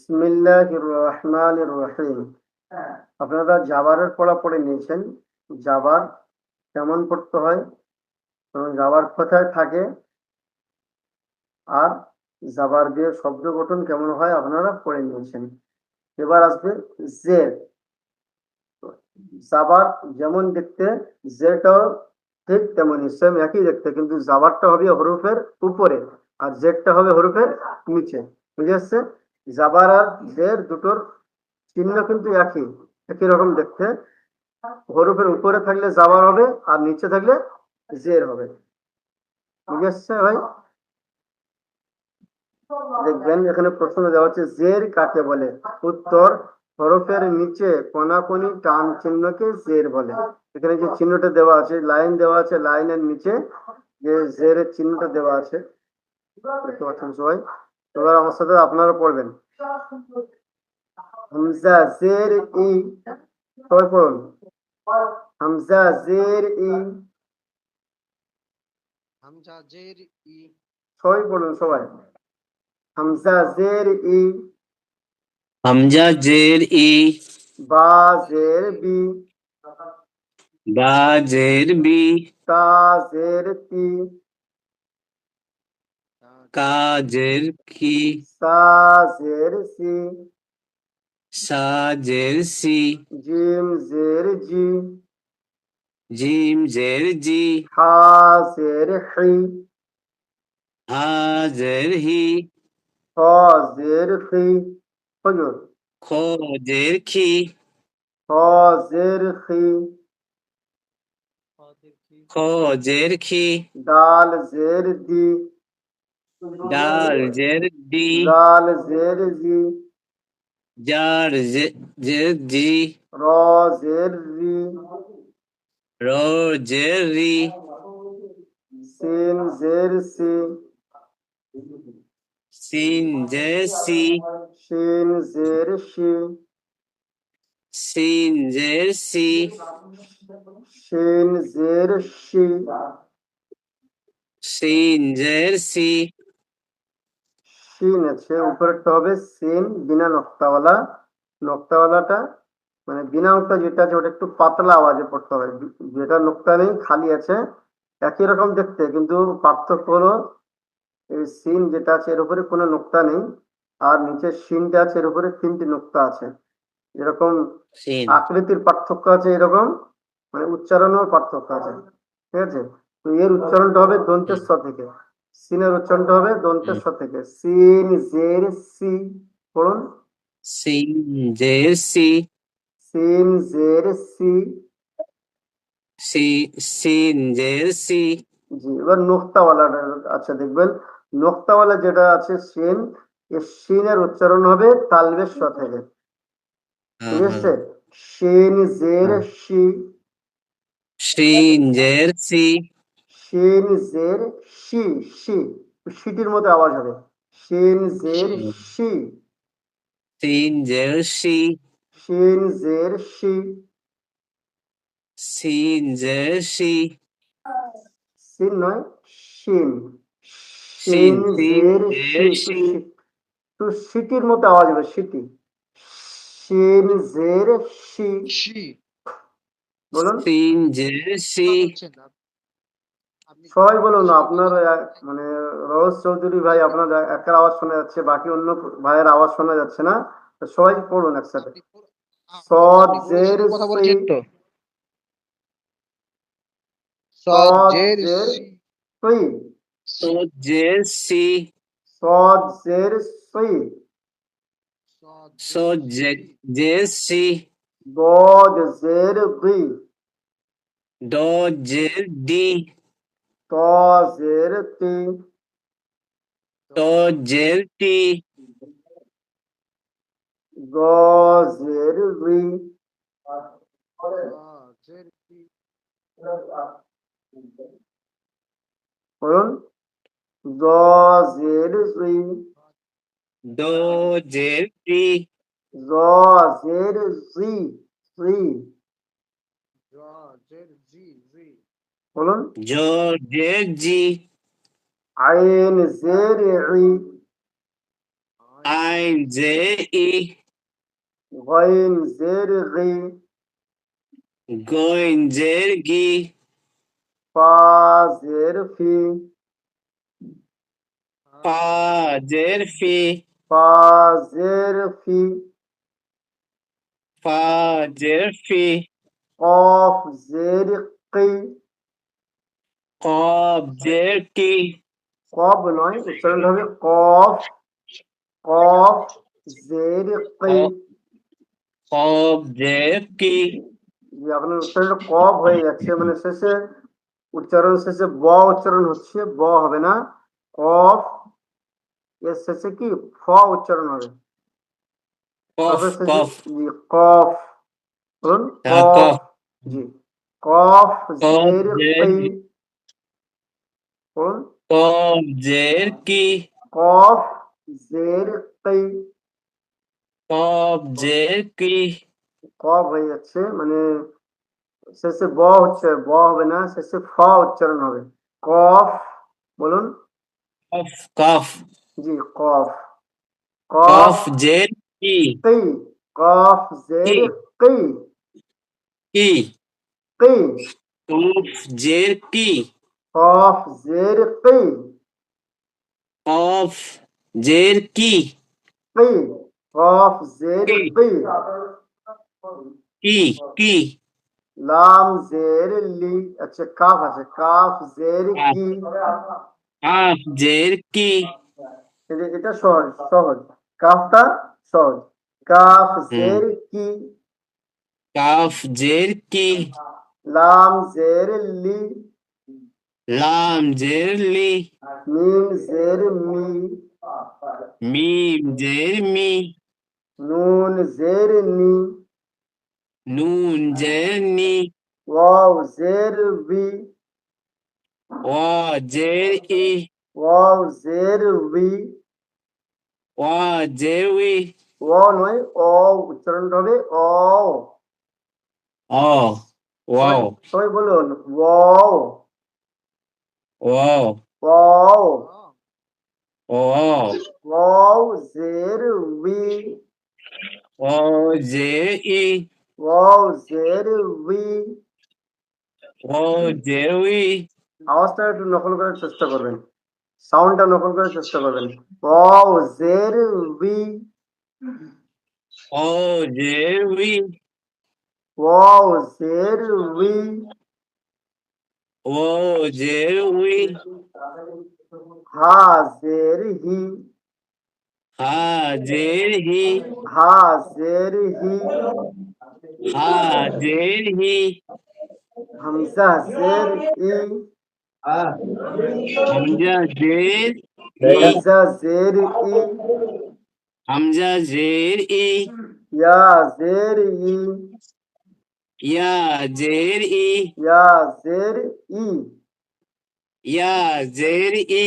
বিসমিল্লাহির রহমানির রহিম। আপনারা জাবারের পড়া পড়ে নিয়েছেন। জাবার কেমন পড়তে হয় এবং জাবার কোথায় থাকে আর জাবার দিয়ে শব্দ গঠন কেমন হয় আপনারা পড়ে নিয়েছেন। এবার আসবে জের। জাবার যেমন দেখতে, জেরটাও ঠিক তেমনই, সেম একই দেখতে, কিন্তু জাবারটা হবে হরফের উপরে আর জেরটা হবে হরফের নিচে। বুঝে আসছে? জাবার আর জের দুটোর চিহ্ন কিন্তু একই, একই রকম দেখতে। হরফের উপরে থাকলে জাবার হবে আর নিচে থাকলে জের হবে। বুঝে আসছে ভাই? দেখবেন এখানে প্রশ্ন দেওয়া হচ্ছে জের কাকে বলে। উত্তর, হরফের নিচে কোনাকুনি টান চিহ্নকে জের বলে। এখানে যে চিহ্নটা দেওয়া আছে, লাইন দেওয়া আছে, লাইনের নিচে যে জেরের চিহ্নটা দেওয়া আছে দেখতে পাচ্ছেন সবাই। এবার আমার সাথে আপনারা পড়বেন। হামজা জের ই, সবাই পড়ুন। হামজা জের ই, হামজা জের ই, সবাই পড়ুন সবাই। হামজা জের ই, হামজা জের ই, বা জের বি, বা জের বি, তা জের তি, কা জের কি, সা জের সি, সা জের সি, জিম জের জি, জিম জের জি, হা জের হি, হা জের হি, খ জের খি, হুজুর, খ জের খি, খ জের খি, খ জের খি, দাল জের দি, ডাল জের ডি, জাল জের জি, জার জের জি, র জের রি, র জের রি, সিন জের সি, সিন জের সি, শিন জের শি, সিন জের সি, শিন জের শি, সিন জের সি, শিন আছে, উপরেরটা হবে সিন বিনা নক্তাওয়ালা। নক্তাওয়ালাটা মানে বিনা নক্তা যেটা আছে ওটা একটু পাতলা আওয়াজে পড়তে হবে। যেটা নক্তা নেই খালি আছে, একই রকম দেখতে, কিন্তু পার্থক্য হলো এই সিন যেটা আছে এর উপরে কোনো নোক্তা নেই, আর নিচে শিনটা আছে এর উপরে তিনটি নোক্তা আছে। এরকম সিন আকৃতির পার্থক্য আছে, এরকম মানে উচ্চারণের পার্থক্য আছে। ঠিক আছে? তো এর উচ্চারণটা হবে দন্তের স থেকে, সিনের উচ্চারণটা হবে দন্তের স থেকে। সিন জের সি, পড়ুন। সিন জের সি, সিন জের সি। সি সিন জের সি, জি, এবার নোক্তাওয়ালা আচ্ছা দেখবেন, নোক্তাওয়ালা যেটা আছে সিন, এই সিনের উচ্চারণ হবে তালবের স থেকে। ঠিক আছে? শিন জের শি, সিন জের সি, শিন জের শি, শি, শিটির মতো আওয়াজ হবে। শিন জের শি, সিন জের সি, শিন জের শি, সিন জের সি, সিন নয়, শিন, সিন শিন সিন জের শি, জের সি, তো সিটির মতো আওয়াজ হবে, সিটি। শিন জের শি, শি, বলুন সিন জের সি, বলছেন আপনি সবাই বলুন। শি আপনার বলছেন। মানে রোজ চৌধুরী ভাই আপনার একার আওয়াজ শোনা যাচ্ছে, বাকি অন্য ভাইয়ের আওয়াজ শোনা যাচ্ছে না। তো সবাই পড়ুন একসাথে। আপনি সদ আপনি পুরো জের শির কথা সি, বলছেন তো? সদ সদ জের জের সি, সই, তো জের সি, সদ জের সই, সদ সো জের সি, জের সি, দদ জের দি, ড জের ডি, ত জের তি, ট জের টি, গ জের রি, জের সি, বলুন। জ জের রি, ড জের টি, জ জের জি, রি, জের জি, জি, বলুন। জ জের জি, আইন জের ই, আইন জের ই গইন জের গি গইন জের গি ফা জের ফি ফা জের ফি ফা জের ফি ফা জের ফি কফ জের কি কফ জের কি কব নয়, উচ্চারণ হবে কফ কফ জের কি। কফ জের কি যে আপনার উচ্চারণ কব হয়ে যাচ্ছে, মানে শেষে উচ্চারণ শেষে ব উচ্চারণ হচ্ছে, ব হবে না, কফ এর শেষে কি ফ উচ্চারণ হবে। কফ তারপরে শেষে কফ জি কফ, বলুন হ্যাঁ কফ। কফ জি কফ কফ জের জের কি, বলুন কফ জের কি কফ জের কি। কফ জের কি কফ হয়ে যাচ্ছে, মানে শেষে ব হচ্ছে, ব হবে না, শেষে ফ উচ্চারণ হবে। কফ, বলুন কফ কফ জি কফ কফ কফ জের কি কি কফ কি জের কি কি কি কফ জের কি কফ জের কি কফ জের কি কি কফ জের কি কি। কি কি লাম জের লি, আচ্ছা কাফ আছে, কাফ জের কি। কাফ জের কি এটা সহজ সহজ, কাফটা সহজ। কাফ হুম জের কি, কাফ জের কি লাম জের লি, লাম জের লি মিম জের মি, মিম জের মি নুন জের নি, নুন জের নি ওয়াও জের বি, ওয়া জের ই ওয়াও জের বি। ওয়া জের উই ও নয়, অ উচ্চারণ হবে অ। ও সবাই ওয়াও সবাই বলুন wow wow wow wow wow জের উই, ওয়াও জের ই ওয়াও জের উই। ওয়াও জের উই আওয়াজটা একটু নকল করার চেষ্টা করবেন, সাউন্ডটা নকল করার চেষ্টা করবেন। ওয়াও জের উই, ওয়াও জের উই ওয়াও জের উই। ওয়াও জের উই হা জের হি, হা জের হি হা জের হি। হা জের হি হামজা জের ই, হামজা জের ই হামজা জের ই, হামজা জের ই ইয়া জের ই, ইয়া জের ই ইয়া জের ই। ইয়া জের ই